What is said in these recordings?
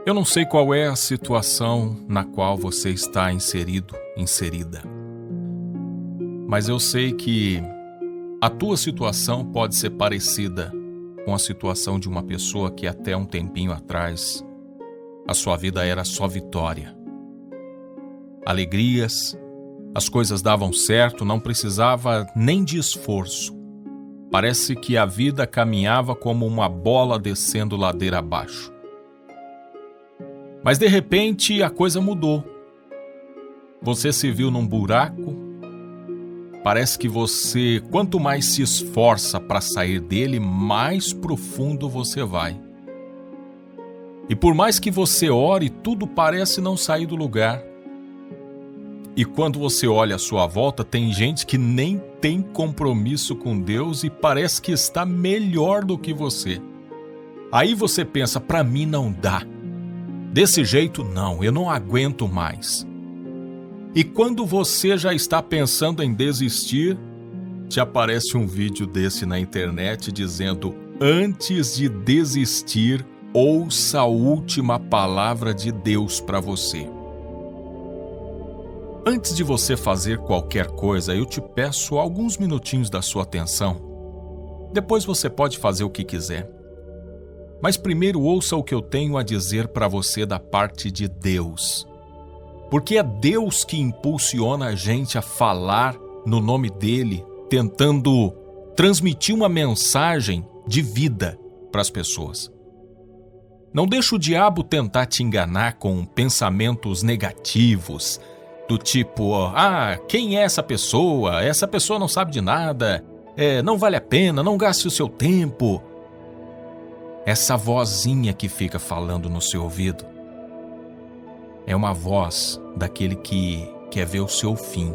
Eu não sei qual é a situação na qual você está inserido, inserida. Mas eu sei que a tua situação pode ser parecida com a situação de uma pessoa que até um tempinho atrás a sua vida era só vitória. Alegrias, as coisas davam certo, não precisava nem de esforço. Parece que a vida caminhava como uma bola descendo ladeira abaixo. Mas de repente a coisa mudou. Você se viu num buraco. Parece que você, quanto mais se esforça para sair dele, mais profundo você vai. E por mais que você ore, tudo parece não sair do lugar. E quando você olha à sua volta, tem gente que nem tem compromisso com Deus e parece que está melhor do que você. Aí você pensa, para mim não dá. Desse jeito não, eu não aguento mais. E quando você já está pensando em desistir, te aparece um vídeo desse na internet dizendo: antes de desistir, ouça a última palavra de Deus para você. Antes de você fazer qualquer coisa, eu te peço alguns minutinhos da sua atenção. Depois você pode fazer o que quiser. Mas primeiro ouça o que eu tenho a dizer para você da parte de Deus. Porque é Deus que impulsiona a gente a falar no nome dele, tentando transmitir uma mensagem de vida para as pessoas. Não deixa o diabo tentar te enganar com pensamentos negativos, do tipo, quem é essa pessoa? Essa pessoa não sabe de nada, não vale a pena, não gaste o seu tempo. Essa vozinha que fica falando no seu ouvido é uma voz daquele que quer ver o seu fim,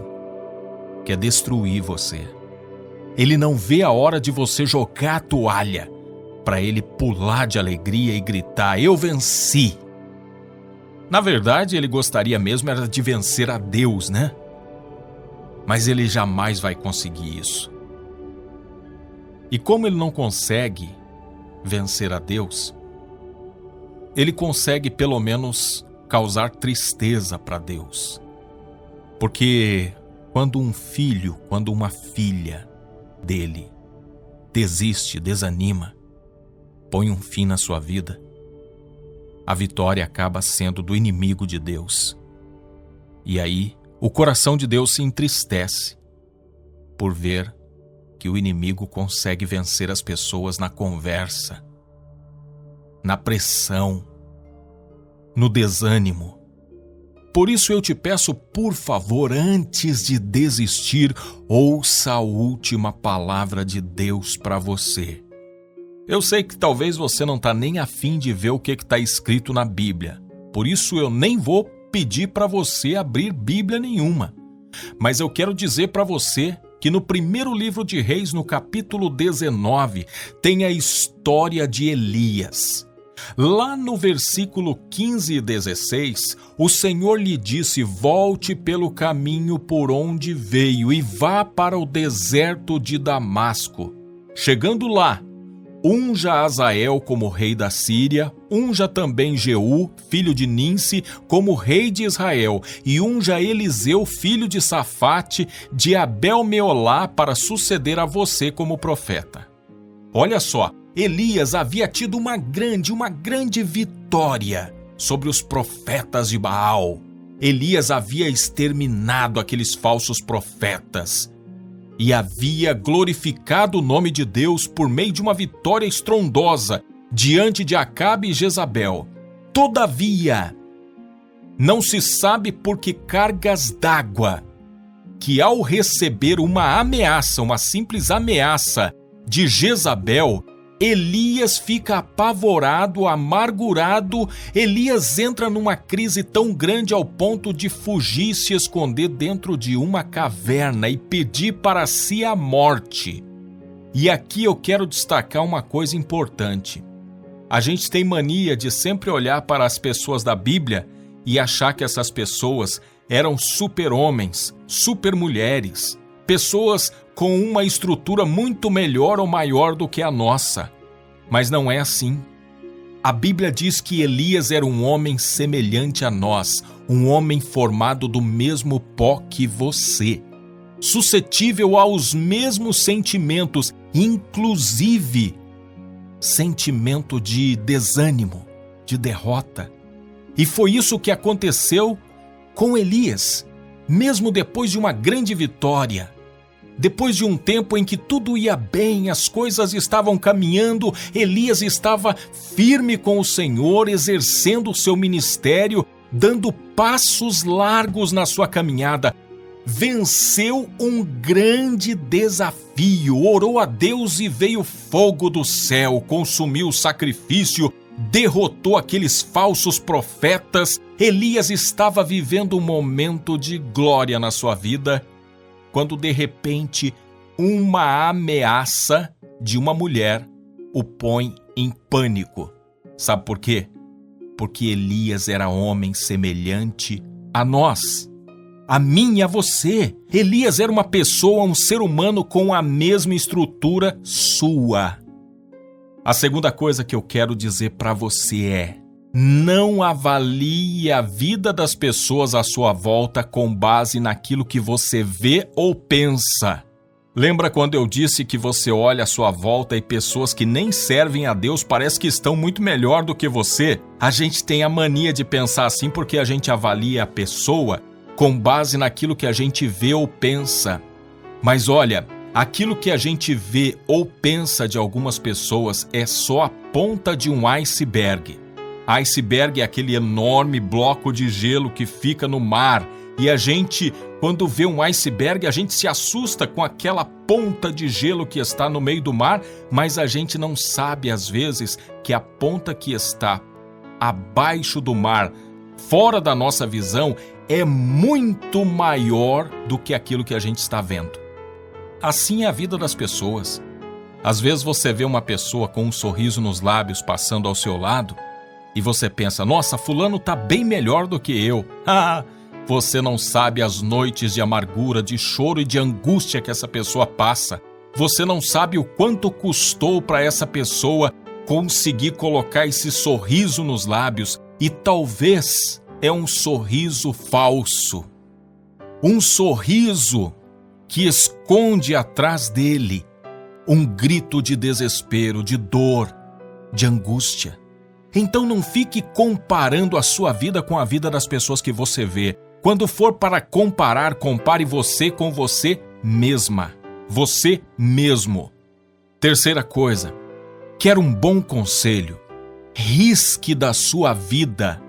quer destruir você. Ele não vê a hora de você jogar a toalha para ele pular de alegria e gritar: eu venci! Na verdade, ele gostaria mesmo era de vencer a Deus, né? Mas ele jamais vai conseguir isso. E como ele não consegue vencer a Deus, ele consegue pelo menos causar tristeza para Deus. Porque quando um filho, quando uma filha dele desiste, desanima, põe um fim na sua vida, a vitória acaba sendo do inimigo de Deus. E aí, o coração de Deus se entristece por ver que o inimigo consegue vencer as pessoas na conversa, na pressão, no desânimo. Por isso eu te peço, por favor, antes de desistir, ouça a última palavra de Deus para você. Eu sei que talvez você não está nem afim de ver o que está escrito na Bíblia. Por isso eu nem vou pedir para você abrir Bíblia nenhuma. Mas eu quero dizer para você que no primeiro livro de Reis, no capítulo 19, tem a história de Elias. Lá no versículo 15 e 16, o Senhor lhe disse: volte pelo caminho por onde veio e vá para o deserto de Damasco. Chegando lá, unja Azael como rei da Síria, unja também Jeú, filho de Ninsi, como rei de Israel, e unja Eliseu, filho de Safate, de Abel-Meolá, para suceder a você como profeta. Olha só, Elias havia tido uma grande vitória sobre os profetas de Baal. Elias havia exterminado aqueles falsos profetas e havia glorificado o nome de Deus por meio de uma vitória estrondosa diante de Acabe e Jezabel. Todavia, não se sabe por que cargas d'água que, ao receber uma ameaça, uma simples ameaça de Jezabel, Elias fica apavorado, amargurado. Elias entra numa crise tão grande ao ponto de fugir e se esconder dentro de uma caverna e pedir para si a morte. E aqui eu quero destacar uma coisa importante. A gente tem mania de sempre olhar para as pessoas da Bíblia e achar que essas pessoas eram super-homens, super-mulheres, pessoas com uma estrutura muito melhor ou maior do que a nossa. Mas não é assim. A Bíblia diz que Elias era um homem semelhante a nós, um homem formado do mesmo pó que você, suscetível aos mesmos sentimentos, inclusive sentimento de desânimo, de derrota. E foi isso que aconteceu com Elias, mesmo depois de uma grande vitória. Depois de um tempo em que tudo ia bem, as coisas estavam caminhando, Elias estava firme com o Senhor, exercendo o seu ministério, dando passos largos na sua caminhada. Venceu um grande desafio, orou a Deus e veio fogo do céu, consumiu o sacrifício, derrotou aqueles falsos profetas. Elias estava vivendo um momento de glória na sua vida, quando de repente uma ameaça de uma mulher o põe em pânico. Sabe por quê? Porque Elias era homem semelhante a nós, a mim e a você. Elias era uma pessoa, um ser humano com a mesma estrutura sua. A segunda coisa que eu quero dizer para você é: não avalie a vida das pessoas à sua volta com base naquilo que você vê ou pensa. Lembra quando eu disse que você olha à sua volta e pessoas que nem servem a Deus parece que estão muito melhor do que você? A gente tem a mania de pensar assim porque a gente avalia a pessoa com base naquilo que a gente vê ou pensa. Mas olha, aquilo que a gente vê ou pensa de algumas pessoas é só a ponta de um iceberg. Iceberg é aquele enorme bloco de gelo que fica no mar. E a gente, quando vê um iceberg, a gente se assusta com aquela ponta de gelo que está no meio do mar, mas a gente não sabe, às vezes, que a ponta que está abaixo do mar, fora da nossa visão, é muito maior do que aquilo que a gente está vendo. Assim é a vida das pessoas. Às vezes você vê uma pessoa com um sorriso nos lábios passando ao seu lado e você pensa: nossa, fulano está bem melhor do que eu. Você não sabe as noites de amargura, de choro e de angústia que essa pessoa passa. Você não sabe o quanto custou para essa pessoa conseguir colocar esse sorriso nos lábios. E talvez é um sorriso falso. Um sorriso que esconde atrás dele um grito de desespero, de dor, de angústia. Então não fique comparando a sua vida com a vida das pessoas que você vê. Quando for para comparar, compare você com você mesma. Você mesmo. Terceira coisa, quer um bom conselho? Risque da sua vida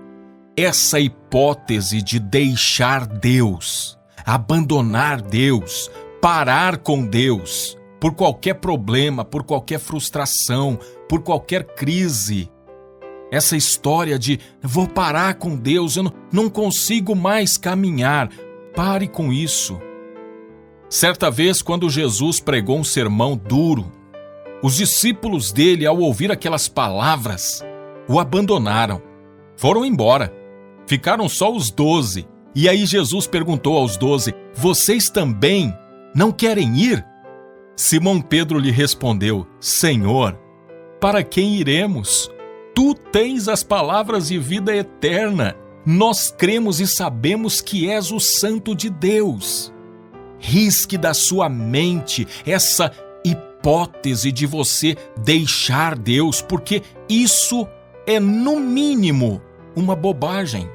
essa hipótese de deixar Deus, abandonar Deus, parar com Deus, por qualquer problema, por qualquer frustração, por qualquer crise. Essa história de vou parar com Deus, eu não consigo mais caminhar. Pare com isso. Certa vez, quando Jesus pregou um sermão duro, os discípulos dele, ao ouvir aquelas palavras, o abandonaram. Foram embora. Ficaram só os 12. E aí Jesus perguntou aos 12, vocês também não querem ir? Simão Pedro lhe respondeu, Senhor, para quem iremos? Tu tens as palavras de vida eterna. Nós cremos e sabemos que és o Santo de Deus. Risque da sua mente essa hipótese de você deixar Deus, porque isso é, no mínimo, uma bobagem.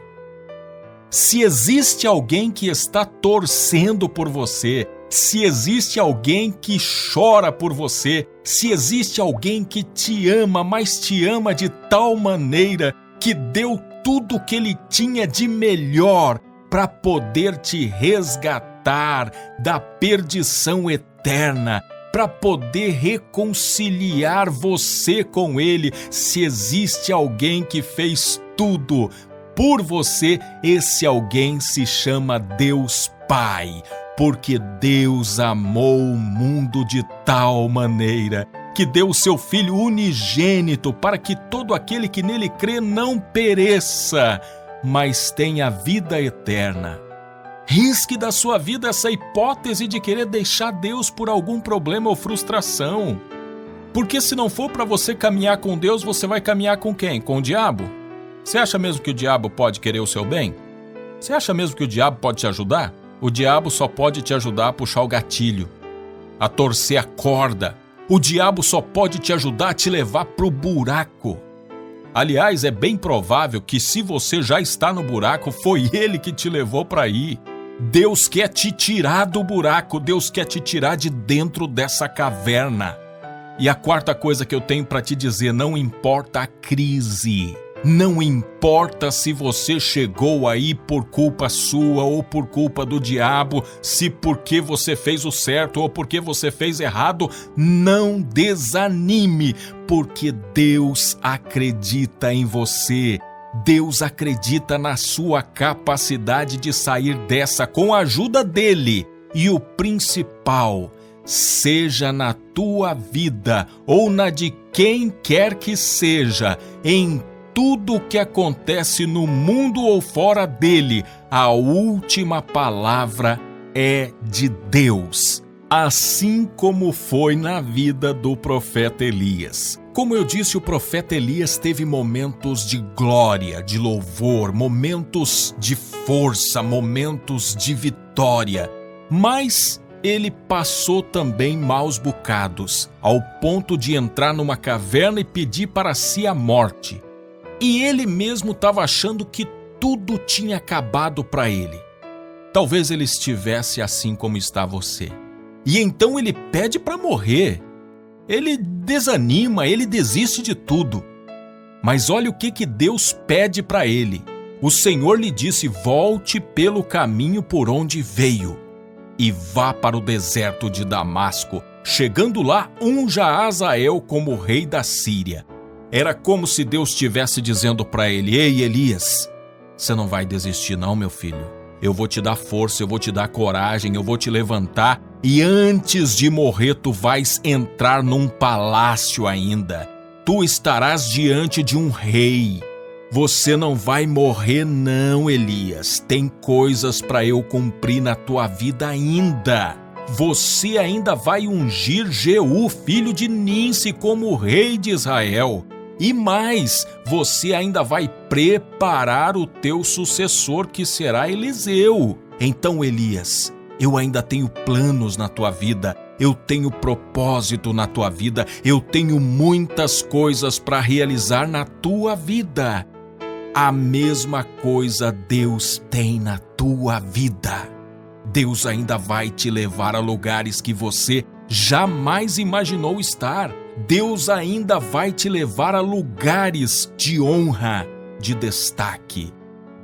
Se existe alguém que está torcendo por você, se existe alguém que chora por você, se existe alguém que te ama, mas te ama de tal maneira que deu tudo o que ele tinha de melhor para poder te resgatar da perdição eterna, para poder reconciliar você com ele, se existe alguém que fez tudo por você, esse alguém se chama Deus Pai. Porque Deus amou o mundo de tal maneira que deu o seu Filho unigênito para que todo aquele que nele crê não pereça, mas tenha vida eterna. Risque da sua vida essa hipótese de querer deixar Deus por algum problema ou frustração. Porque se não for para você caminhar com Deus, você vai caminhar com quem? Com o diabo? Você acha mesmo que o diabo pode querer o seu bem? Você acha mesmo que o diabo pode te ajudar? O diabo só pode te ajudar a puxar o gatilho, a torcer a corda. O diabo só pode te ajudar a te levar pro buraco. Aliás, é bem provável que se você já está no buraco, foi ele que te levou para aí. Deus quer te tirar do buraco, Deus quer te tirar de dentro dessa caverna. E a quarta coisa que eu tenho para te dizer, não importa a crise, não importa se você chegou aí por culpa sua ou por culpa do diabo, se porque você fez o certo ou porque você fez errado, não desanime, porque Deus acredita em você. Deus acredita na sua capacidade de sair dessa com a ajuda dele. E o principal, seja na tua vida ou na de quem quer que seja, em tudo que acontece no mundo ou fora dele, a última palavra é de Deus. Assim como foi na vida do profeta Elias. Como eu disse, o profeta Elias teve momentos de glória, de louvor, momentos de força, momentos de vitória. Mas ele passou também maus bocados, ao ponto de entrar numa caverna e pedir para si a morte. E ele mesmo estava achando que tudo tinha acabado para ele. Talvez ele estivesse assim como está você. E então ele pede para morrer. Ele desanima, ele desiste de tudo. Mas olha o que Deus pede para ele. O Senhor lhe disse: volte pelo caminho por onde veio e vá para o deserto de Damasco. Chegando lá, unja Azael como rei da Síria. Era como se Deus estivesse dizendo para ele: ei, Elias, você não vai desistir não, meu filho. Eu vou te dar força, eu vou te dar coragem, eu vou te levantar. E antes de morrer, tu vais entrar num palácio ainda. Tu estarás diante de um rei. Você não vai morrer não, Elias. Tem coisas para eu cumprir na tua vida ainda. Você ainda vai ungir Jeú, filho de Ninsi, como rei de Israel. E mais, você ainda vai preparar o teu sucessor, que será Eliseu. Então, Elias, eu ainda tenho planos na tua vida, eu tenho propósito na tua vida, eu tenho muitas coisas para realizar na tua vida. A mesma coisa Deus tem na tua vida. Deus ainda vai te levar a lugares que você jamais imaginou estar. Deus ainda vai te levar a lugares de honra, de destaque.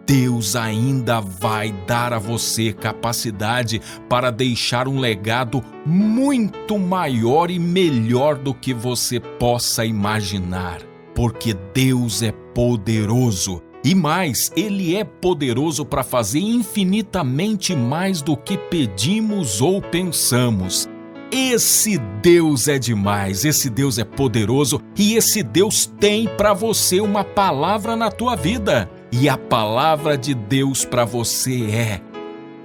Deus ainda vai dar a você capacidade para deixar um legado muito maior e melhor do que você possa imaginar, porque Deus é poderoso. E mais, Ele é poderoso para fazer infinitamente mais do que pedimos ou pensamos. Esse Deus é demais, esse Deus é poderoso e esse Deus tem para você uma palavra na tua vida. E a palavra de Deus para você é: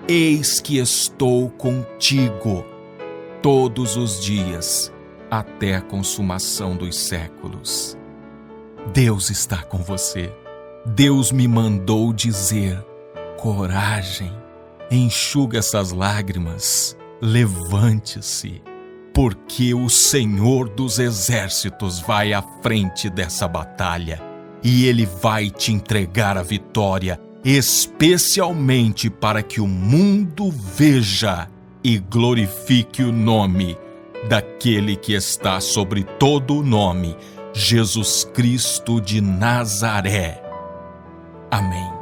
eis que estou contigo todos os dias, até a consumação dos séculos. Deus está com você. Deus me mandou dizer: coragem, enxuga essas lágrimas, levante-se, porque o Senhor dos Exércitos vai à frente dessa batalha. E Ele vai te entregar a vitória, especialmente para que o mundo veja e glorifique o nome daquele que está sobre todo o nome, Jesus Cristo de Nazaré. Amém.